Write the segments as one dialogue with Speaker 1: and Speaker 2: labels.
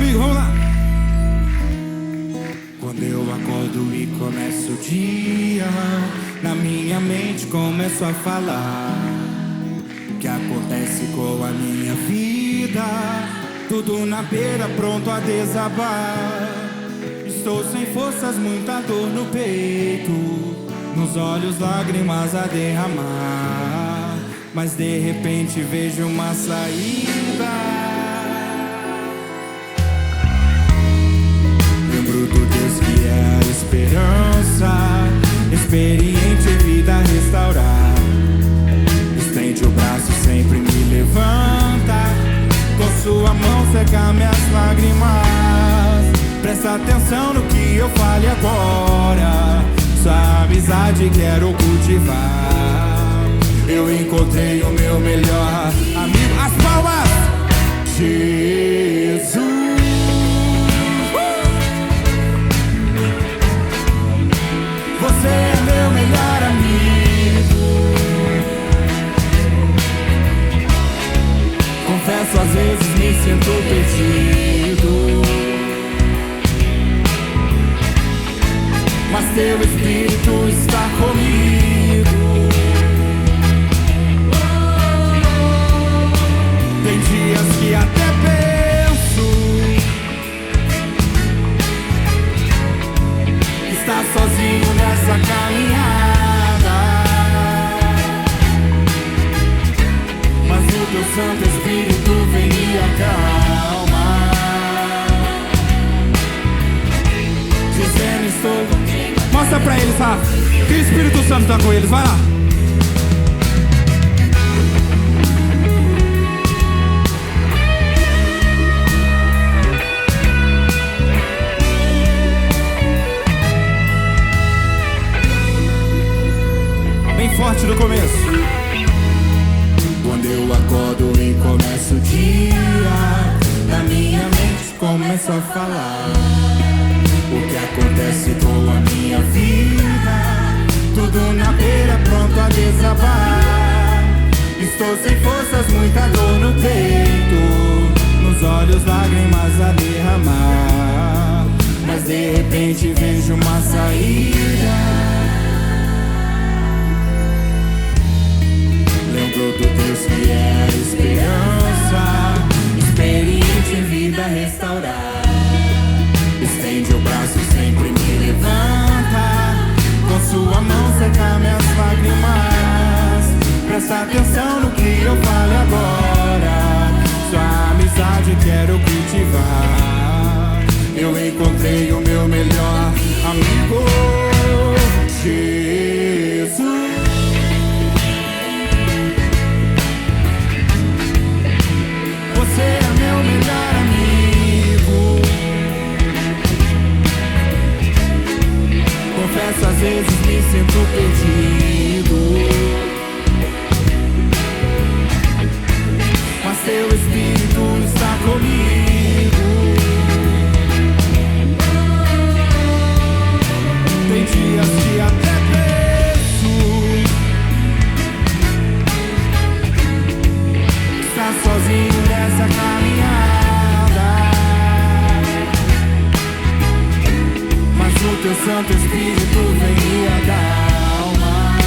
Speaker 1: comigo, vamos lá. Quando eu acordo e começo o dia, na minha mente começo a falar o que acontece com a minha vida. Tudo na beira, pronto a desabar. Estou sem forças, muita dor no peito, nos olhos lágrimas a derramar. Mas de repente vejo uma saída. Lembro do Deus que é a esperança, experiente em vida restaurar. Estende o braço, sempre me levanta, com sua mão seca minhas lágrimas. Presta atenção no que eu fale agora, sua amizade quero cultivar. Eu encontrei o meu melhor amigo. As palmas! Jesus. Você é meu melhor amigo. Confesso, às vezes me sinto perdido, mas teu Espírito está comigo. Tem dias que até penso estar sozinho nessa caminhada, mas o teu Santo Espírito vem me acalmar, dizendo estou contigo. Mostra pra eles, tá? Que o Espírito Santo tá com eles, vai lá. Forte do começo. Quando eu acordo e começo o dia, na minha mente começo a falar o que acontece com a minha vida. Tudo na beira, pronto a desabar. Estou sem forças, muita dor no peito, nos olhos lágrimas a derramar. Mas de repente vejo uma saída. Lembro do Deus que é a esperança, experiente em vida restaurar. Estende o braço, sempre me levanta, com sua mão seca minhas lágrimas. Presta atenção no que eu falo agora, sua amizade quero cultivar. Eu encontrei o meu melhor amigo, Jesus. Você é meu melhor amigo. Confesso, às vezes me sinto perdido, mas teu Espírito está comigo. Tem dias que até penso estar sozinho nessa caminhada, mas o teu Santo Espírito vem me acalmar,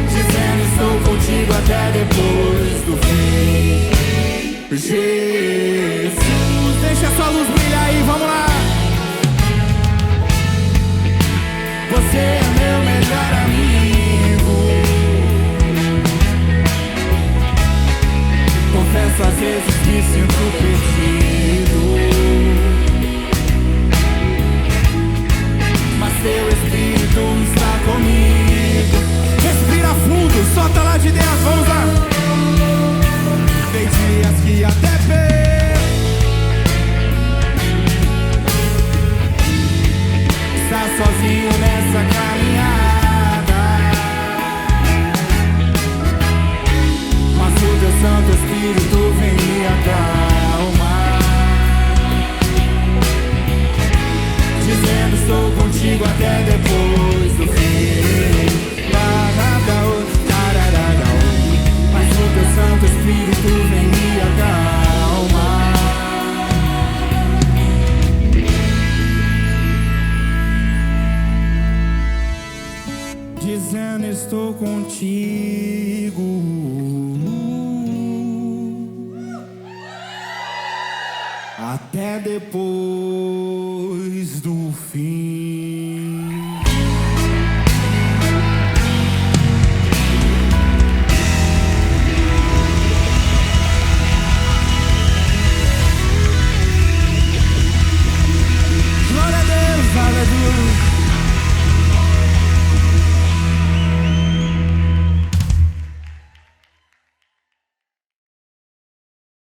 Speaker 1: dizendo estou contigo até depois do fim. Jesus, deixa essa luz brilhar aí, vamos lá. Você é meu melhor amigo. Confesso, às vezes me sinto perdido, até depois do fim.